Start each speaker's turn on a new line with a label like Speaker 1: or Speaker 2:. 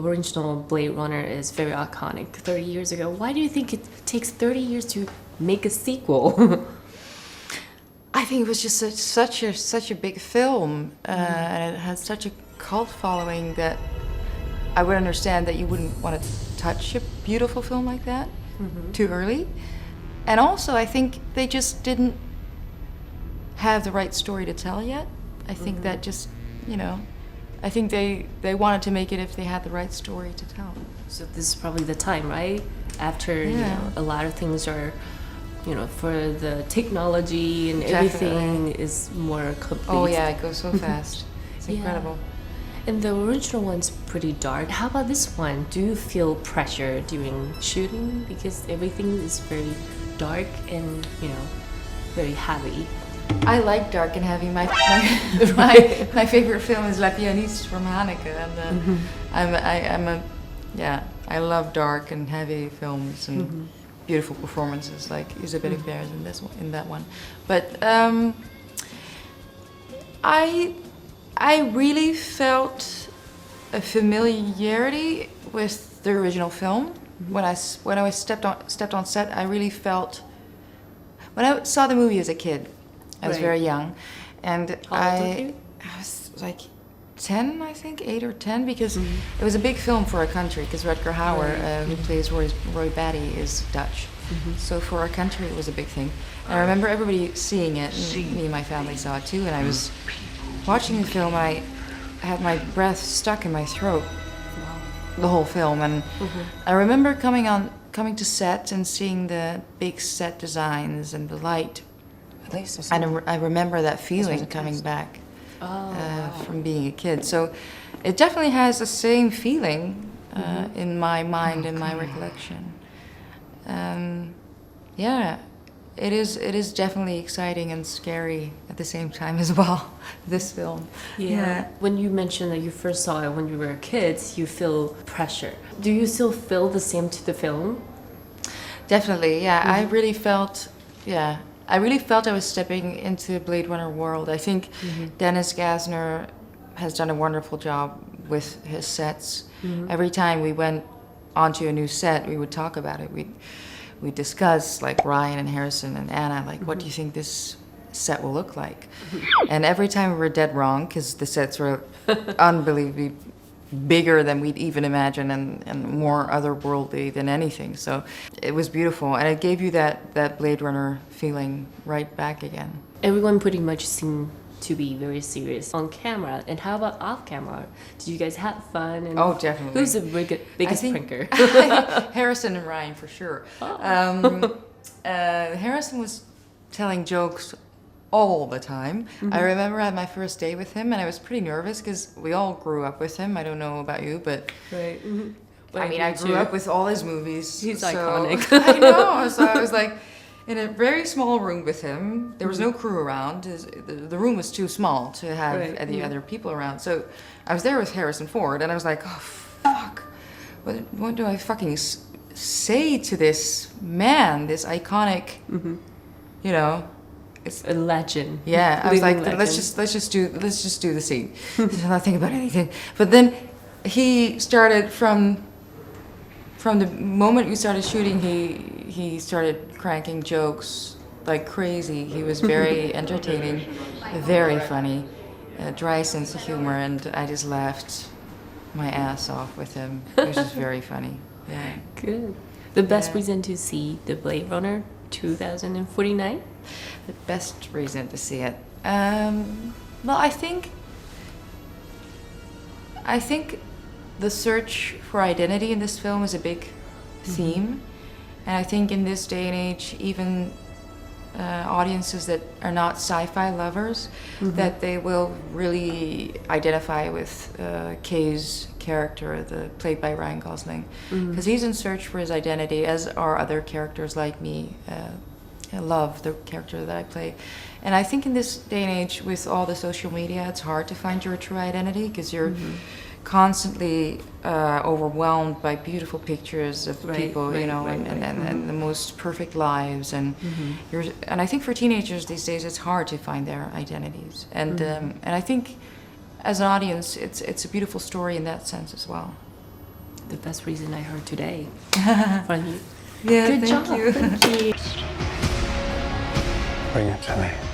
Speaker 1: original Blade Runner is very iconic 30 years ago. Why do you think it takes 30 years to make a sequel?
Speaker 2: I think it was just such a big film, and it had such a cult following that I would understand that you wouldn't want to touch a beautiful film like that too early. And also, I think they just didn't have the right story to tell yet. I think that just, I think they wanted to make it if they had the right story to tell.
Speaker 1: So this is probably the time, right? After, a lot of things are, for the technology and everything is more complete.
Speaker 2: Oh yeah, it goes so fast. It's incredible.
Speaker 1: And the original one's pretty dark. How about this one? Do you feel pressure during shooting? Because everything is very dark and, very heavy.
Speaker 2: I like dark and heavy. My favorite film is La Pianiste from Haneke, and I love dark and heavy films and beautiful performances like Isabelle Huppert in that one. But I really felt a familiarity with the original film. When I stepped on set, I really felt. When I saw the movie as a kid, I was very young, and I was like 10, I think, 8 or 10, because it was a big film for our country. Because Rutger Hauer, who plays Roy Batty, is Dutch. So for our country, it was a big thing. And I remember everybody seeing it. And me and my family saw it too, and I was watching the film. I had my breath stuck in my throat the whole film, and I remember coming to set and seeing the big set designs and the light. And I remember that feeling coming back from being a kid. So it definitely has the same feeling in my mind and my recollection. It is definitely exciting and scary at the same time as well, this film.
Speaker 1: Yeah. When you mentioned that you first saw it when you were a kid, you feel pressure. Do you still feel the same to the film?
Speaker 2: Definitely, yeah. I really felt I was stepping into the Blade Runner world. I think Dennis Gassner has done a wonderful job with his sets. Every time we went onto a new set, we would talk about it. We'd discuss, like Ryan and Harrison and Anna, like, what do you think this set will look like? And every time we were dead wrong, because the sets were unbelievably bigger than we'd even imagine and more otherworldly than anything. So it was beautiful, and it gave you that Blade Runner feeling right back again.
Speaker 1: Everyone pretty much seemed to be very serious on camera. And how about off camera? Did you guys have fun? And
Speaker 2: oh, definitely.
Speaker 1: Who's the biggest pranker?
Speaker 2: Harrison and Ryan, for sure. Harrison was telling jokes all the time. I remember I had my first day with him, and I was pretty nervous because we all grew up with him. I don't know about you, but I mean, I grew up with all his movies.
Speaker 1: He's iconic.
Speaker 2: I know. So I was like in a very small room with him. There was no crew around. The room was too small to have any other people around. So I was there with Harrison Ford, and I was like, oh, fuck. What do I fucking say to this man, this iconic,
Speaker 1: It's a legend.
Speaker 2: Yeah, I was like, let's just do the scene. Not think about anything. But then he started from the moment we started shooting. He started cranking jokes like crazy. He was very entertaining, very funny, a dry sense of humor, and I just laughed my ass off with him. It was just very funny. Yeah.
Speaker 1: Good. The best reason to see the Blade Runner 2049?
Speaker 2: The best reason to see it. Well, I think the search for identity in this film is a big theme, and I think in this day and age, even audiences that are not sci-fi lovers, that they will really identify with Kay's character, played by Ryan Gosling, because he's in search for his identity, as are other characters like me. I love the character that I play. And I think in this day and age, with all the social media, it's hard to find your true identity, because you're constantly overwhelmed by beautiful pictures of people, and the most perfect lives. And and I think for teenagers these days, it's hard to find their identities. And I think as an audience, it's a beautiful story in that sense as well.
Speaker 1: the best reason I heard today from you.
Speaker 2: Yeah,
Speaker 1: Good
Speaker 2: thank
Speaker 1: job.
Speaker 2: you.
Speaker 1: Thank you.
Speaker 3: Bring it to me.